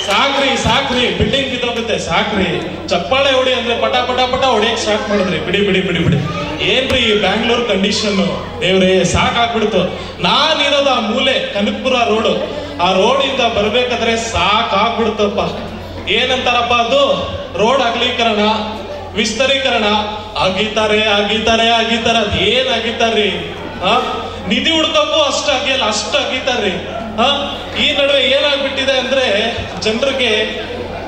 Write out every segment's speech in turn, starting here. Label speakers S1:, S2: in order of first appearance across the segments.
S1: ಸಾಕ್ರಿ ಸಾಕ್ರಿ, ಬಿಲ್ಡಿಂಗ್ ಬಿದ್ದೋಗುತ್ತೆ ಸಾಕ್ರಿ, ಚಪ್ಪಾಳೆ ಹೊಡಿ ಅಂದ್ರೆ ಪಟ ಪಟ ಪಟ ಹೊಡಿಯಕ್ ಸ್ಟಾರ್ಟ್ ಮಾಡಿದ್ರಿ. ಬಿಡಿ ಬಿಡಿ ಬಿಡಿ ಬಿಡಿ, ಏನ್ರಿ ಈ ಬ್ಯಾಂಗ್ಳೂರ್ ಕಂಡೀಷನ್, ದೇವ್ರೇ ಸಾಕಾಗ್ಬಿಡ್ತು. ನಾನಿರೋದು ಆ ಮೂಲೆ ಕನಕಪುರ ರೋಡ್, ಆ ರೋಡ್ ಇಂದ ಬರ್ಬೇಕಾದ್ರೆ ಸಾಕಾಗ್ಬಿಡ್ತಪ್ಪ. ಏನಂತಾರಪ್ಪ ಅದು, ರೋಡ್ ಅಗಲೀಕರಣ ವಿಸ್ತರೀಕರಣ ಅಗೀತಾರೆ ಅಗೀತಾರೆ ಅಗೀತಾರೆ. ಅದ್ ಏನ್ ಅಗೀತಾರ್ರಿ? ನಿಧಿ ಹುಡ್ಕಕ್ಕೂ ಅಷ್ಟ ಆಗಿಲ್ಲ, ಅಷ್ಟ ಅಗೀತಾರ್ರಿ. ಈ ನಡುವೆ ಏನಾಗ್ಬಿಟ್ಟಿದೆ ಅಂದ್ರೆ ಜನರಿಗೆ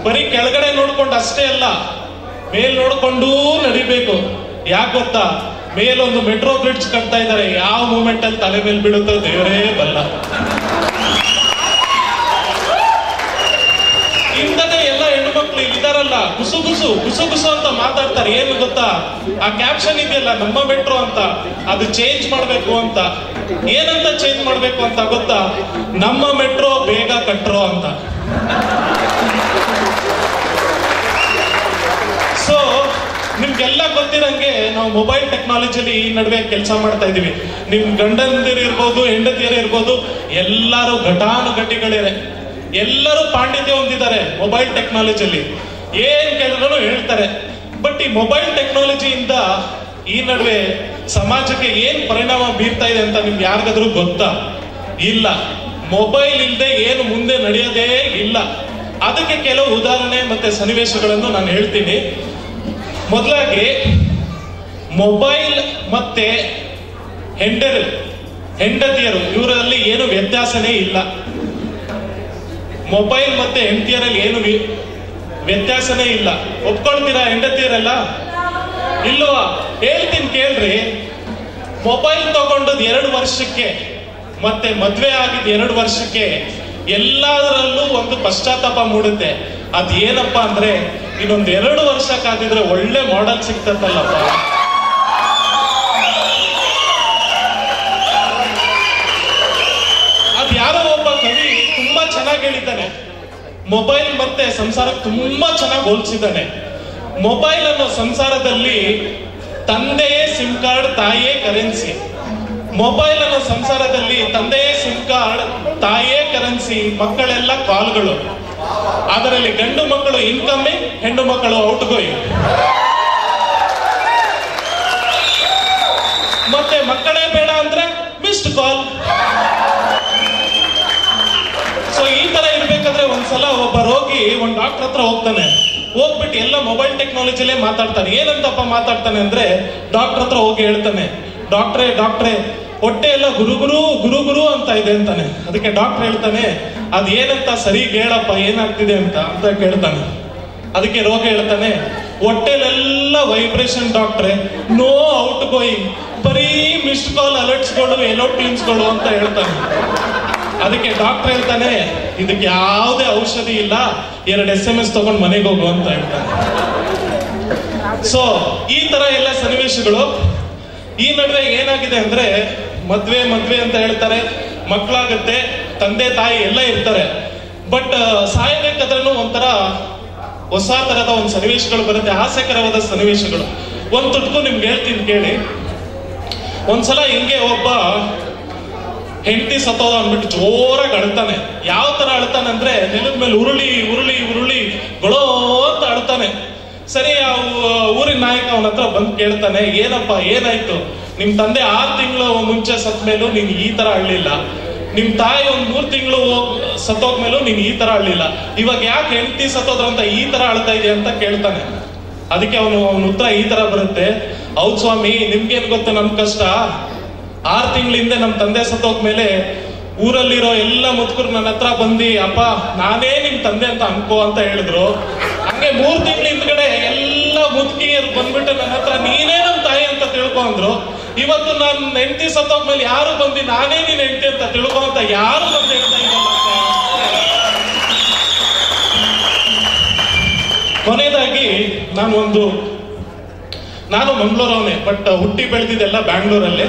S1: ಬರೀ ಕೆಳಗಡೆ ನೋಡ್ಕೊಂಡು ಅಷ್ಟೇ ಅಲ್ಲ, ಮೇಲ್ ನೋಡ್ಕೊಂಡೂ ನಡಿಬೇಕು. ಯಾಕೆ ಗೊತ್ತಾ, ಮೇಲೊಂದು ಮೆಟ್ರೋ ಬ್ರಿಡ್ಜ್ ಕಟ್ತಾ ಇದ್ದಾರೆ. ಯಾವ ಮೂಮೆಂಟ್ ಅಲ್ಲಿ ತಲೆ ಮೇಲೆ ಬೀಳುತ್ತೋ ದೇವರೇ ಬಲ್ಲ. ಇಂಥದೇ ಎಲ್ಲ ಹೆಣ್ಮಕ್ಳು ಇದ್ದಾರಲ್ಲ, ಗುಸು ಗುಸು ಗುಸು ಗುಸು ಅಂತ ಮಾತಾಡ್ತಾರೆ. ಏನು ಗೊತ್ತಾ, ಆ ಕ್ಯಾಪ್ಷನ್ ಇದೆಯಲ್ಲ ನಮ್ಮ ಮೆಟ್ರೋ ಅಂತ, ಅದು ಚೇಂಜ್ ಮಾಡ್ಬೇಕು ಅಂತ. ಏನಂತ ಚೇಂಜ್ ಮಾಡ್ಬೇಕು ಅಂತ ಗೊತ್ತಾ, ನಮ್ಮ ಮೆಟ್ರೋ ಬೇಗ ಕಟ್ರೋ ಅಂತ. ಸೊ ನಿಮ್ಗೆಲ್ಲ ಗೊತ್ತಿರಂಗೆ ನಾವು ಮೊಬೈಲ್ ಟೆಕ್ನಾಲಜಿಲಿ ಈ ನಡುವೆ ಕೆಲಸ ಮಾಡ್ತಾ ಇದೀವಿ. ನಿಮ್ ಗಂಡಂದಿರು ಇರ್ಬೋದು, ಹೆಂಡತಿಯರು ಇರ್ಬೋದು, ಎಲ್ಲರೂ ಘಟಾನುಘಟಿಗಳಿವೆ. ಎಲ್ಲರೂ ಪಾಂಡಿತ್ಯ ಹೊಂದಿದ್ದಾರೆ ಮೊಬೈಲ್ ಟೆಕ್ನಾಲಜಿಯಲ್ಲಿ. ಏನ್ ಕೇಳಿದ್ರು ಹೇಳ್ತಾರೆ. ಬಟ್ ಈ ಮೊಬೈಲ್ ಟೆಕ್ನಾಲಜಿಯಿಂದ ಈ ನಡುವೆ ಸಮಾಜಕ್ಕೆ ಏನ್ ಪರಿಣಾಮ ಬೀರ್ತಾ ಇದೆ ಅಂತ ನಿಮ್ಗೆ ಯಾರಿಗಾದ್ರೂ ಗೊತ್ತಾ? ಇಲ್ಲ. ಮೊಬೈಲ್ ಇಲ್ಲದೆ ಏನು ಮುಂದೆ ನಡೆಯೋದೇ ಇಲ್ಲ. ಅದಕ್ಕೆ ಕೆಲವು ಉದಾಹರಣೆ ಮತ್ತೆ ಸನ್ನಿವೇಶಗಳನ್ನು ನಾನು ಹೇಳ್ತೀನಿ. ಮೊದಲಾಗಿ ಮೊಬೈಲ್ ಮತ್ತೆ ಹೆಂಡತಿಯರು ಇವರಲ್ಲಿ ಏನು ವ್ಯತ್ಯಾಸನೇ ಇಲ್ಲ. ಮೊಬೈಲ್ ಮತ್ತೆ ಹೆಂಡತಿಯರಲ್ಲಿ ಏನು ವ್ಯತ್ಯಾಸನೇ ಇಲ್ಲ. ಒಪ್ಕೊಳ್ತೀರಾ ಹೆಂಡತಿಯರೆಲ್ಲ? ಇಲ್ವಾ? ಹೇಳ್ತೀನಿ ಕೇಳ್ರಿ. ಮೊಬೈಲ್ ತಗೊಂಡದ್ 2 ವರ್ಷಕ್ಕೆ ಮತ್ತೆ ಮದ್ವೆ ಆಗಿದ್ 2 ವರ್ಷಕ್ಕೆ ಎಲ್ಲದರಲ್ಲೂ ಒಂದು ಪಶ್ಚಾತ್ತಾಪ ಮೂಡುತ್ತೆ. ಅದೇನಪ್ಪ ಅಂದ್ರೆ, ಇನ್ನೊಂದ್ 2 ವರ್ಷ ಕಾದಿದ್ರೆ ಒಳ್ಳೆ ಮಾಡೆಲ್ ಸಿಗ್ತತ್ತಲ್ಲಪ್ಪ. ಅದ್ ಯಾರೋ ಒಬ್ಬ ಕವಿ ತುಂಬಾ ಚೆನ್ನಾಗಿ ಹೇಳಿದ್ದಾನೆ. ಮೊಬೈಲ್ ಮತ್ತೆ ಸಂಸಾರಕ್ಕೆ ತುಂಬಾ ಚೆನ್ನಾಗಿ ಹೋಲಿಸಿದ್ದಾನೆ. ಮೊಬೈಲ್ ಅನ್ನೋ ಸಂಸಾರದಲ್ಲಿ ತಂದೆಯೇ ಸಿಮ್ ಕಾರ್ಡ್, ತಾಯಿಯೇ ಕರೆನ್ಸಿ. ಮೊಬೈಲ್ ಅನ್ನೋ ಸಂಸಾರದಲ್ಲಿ ತಂದೆಯೇ ಸಿಮ್ ಕಾರ್ಡ್, ತಾಯಿಯೇ ಕರೆನ್ಸಿ, ಮಕ್ಕಳೆಲ್ಲ ಕಾಲ್ಗಳು. ಅದರಲ್ಲಿ ಗಂಡು ಮಕ್ಕಳು ಇನ್ಕಮಿಂಗ್, ಹೆಣ್ಣು ಮಕ್ಕಳು ಔಟ್ ಗೋಯಿಂಗ್. ಮತ್ತೆ ಮಕ್ಕಳೇ ಬೇಡ ಅಂದ್ರೆ ಮಿಸ್ಡ್ ಕಾಲ್. ಸೊ ಈ ತರ ಇರ್ಬೇಕಾದ್ರೆ ಒಂದ್ಸಲ ಒಬ್ಬ ರೋಗಿ ಒಂದ್ ಡಾಕ್ಟರ್ ಹತ್ರ ಹೋಗ್ತಾನೆ. ಹೋಗ್ಬಿಟ್ಟು ಎಲ್ಲ ಮೊಬೈಲ್ ಟೆಕ್ನಾಲಜಿಲೇ ಮಾತಾಡ್ತಾನೆ. ಏನಂತಪ್ಪ ಮಾತಾಡ್ತಾನೆ ಅಂದ್ರೆ, ಡಾಕ್ಟರ್ ಹತ್ರ ಹೋಗಿ ಹೇಳ್ತಾನೆ, ಡಾಕ್ಟ್ರೇ ಹೊಟ್ಟೆ ಎಲ್ಲ ಗುರು ಅಂತ ಇದೆ ಅಂತಾನೆ. ಅದಕ್ಕೆ ಡಾಕ್ಟರ್ ಹೇಳ್ತಾನೆ, ಅದ್ ಏನಂತ ಸರಿ ಹೇಳಪ್ಪ, ಏನಾಗ್ತಿದೆ ಅಂತ ಕೇಳ್ತಾನೆ. ಅದಕ್ಕೆ ರೋಗ ಹೇಳ್ತಾನೆ, ಹೊಟ್ಟೆಲೆಲ್ಲ ವೈಬ್ರೇಷನ್ ಡಾಕ್ಟ್ರೆ, ನೋ ಔಟ್ ಗೋಯಿಂಗ್, ಬರೀ ಮಿಸ್ಡ್ ಕಾಲ್ ಅಲರ್ಟ್ಸ್ಗಳು, ಎಲೋಟ್ಯೂನ್ಸ್ಗಳು ಅಂತ ಹೇಳ್ತಾನೆ. ಅದಕ್ಕೆ ಡಾಕ್ಟರ್ ಹೇಳ್ತಾನೆ, ಇದಕ್ಕೆ ಯಾವುದೇ ಔಷಧಿ ಇಲ್ಲ, 2 SMS ತಗೊಂಡು ಮನೆಗೆ ಹೋಗು ಅಂತ ಹೇಳ್ತಾನೆ. ಸೊ ಈ ತರ ಎಲ್ಲ ಸನ್ನಿವೇಶಗಳು. ಈ ನಡುವೆ ಏನಾಗಿದೆ ಅಂದ್ರೆ, ಮದ್ವೆ ಅಂತ ಹೇಳ್ತಾರೆ, ಮಕ್ಕಳಾಗುತ್ತೆ, ತಂದೆ ತಾಯಿ ಎಲ್ಲ ಇರ್ತಾರೆ. ಬಟ್ ಸಾಯಬೇಕಾದ್ರೂ ಒಂಥರ ಹೊಸ ತರದ ಒಂದು ಸನ್ನಿವೇಶಗಳು ಬರುತ್ತೆ, ಆಸೆಕರವಾದ ಸನ್ನಿವೇಶಗಳು. ಒಂದ್ ತುಟ್ಕು ನಿಮ್ಗೆ ಹೇಳ್ತೀನಿ ಕೇಳಿ. ಒಂದ್ಸಲ ಹಿಂಗೆ ಒಬ್ಬ ಹೆಂಡತಿ ಸತ್ತೋದ ಅಂದ್ಬಿಟ್ಟು ಜೋರಾಗಿ ಅಳ್ತಾನೆ. ಯಾವ ತರ ಅಳ್ತಾನೆ ಅಂದ್ರೆ, ನೆಲದ ಮೇಲೆ ಉರುಳಿ ಗೊಳೋ ಅಂತ ಅಳ್ತಾನೆ. ಸರಿ, ಆ ಊರಿನ ನಾಯಕ ಅವನ ಹತ್ರ ಬಂದು ಕೇಳ್ತಾನೆ, ಏನಪ್ಪ ಏನಾಯ್ತು? ನಿಮ್ ತಂದೆ 6 ತಿಂಗಳು ಮುಂಚೆ ಸತ್ ಮೇಲೂ ನೀನ್ ಈ ತರ ಅಳ್ಳಿಲ್ಲ, ನಿಮ್ ತಾಯಿ 3 ತಿಂಗಳು ಸತ್ತೋದ್ಮೇಲೂ ನೀನ್ ಈ ತರ ಅಳ್ಳಿಲ್ಲ, ಇವಾಗ ಯಾಕೆ ಹೆಂಡತಿ ಸತ್ತೋದ್ರ ಅಂತ ಈ ತರ ಅಳ್ತಾ ಇದೆಯಾ ಅಂತ ಕೇಳ್ತಾನೆ. ಅದಕ್ಕೆ ಅವನ ಉತ್ತರ ಈ ತರ ಬರುತ್ತೆ, ಹೌದ್ ಸ್ವಾಮಿ, ನಿಮ್ಗೇನ್ ಗೊತ್ತು ನಮ್ ಕಷ್ಟ. 6 ತಿಂಗಳ ಹಿಂದೆ ನಮ್ ತಂದೆ ಸತ್ತೋದ್ಮೇಲೆ ಊರಲ್ಲಿರೋ ಎಲ್ಲ ಮುದುಕರು ನನ್ನ ಹತ್ರ ಬಂದು, ಅಪ್ಪ ನಾನೇ ನಿಮ್ ತಂದೆ ಅಂತ ಅನ್ಕೋ ಅಂತ ಹೇಳಿದ್ರು. ಹಂಗೆ 3 ತಿಂಗಳ ಹಿಂದ್ಗಡೆ ಎಲ್ಲ ಮುದುಕಿಯರು ಬಂದ್ಬಿಟ್ಟು ನನ್ನ ಹತ್ರ ನೀನೇ ನಮ್ ತಾಯಿ ಅಂತ ತಿಳ್ಕೊ ಅಂದ್ರು. ಇವತ್ತು ನಾನು ಹೆಂಡತಿ ಸತ್ತೋದ್ಮೇಲೆ ಯಾರು ಬಂದು ನಾನೇ ನೀನ್ ಹೆಂಡತಿ ಅಂತ ತಿಳ್ಕೊ ಅಂತ ಯಾರು ಬಂದು ಹೇಳ್ತಾ ಇದ್ದಲ್ಲ. ಕೊನೆಯದಾಗಿ ನಾನು ಮಂಗಳೂರವನೇ, ಬಟ್ ಹುಟ್ಟಿ ಬೆಳೆದಿದ್ದೆಲ್ಲ ಬ್ಯಾಂಗ್ಳೂರಲ್ಲಿ.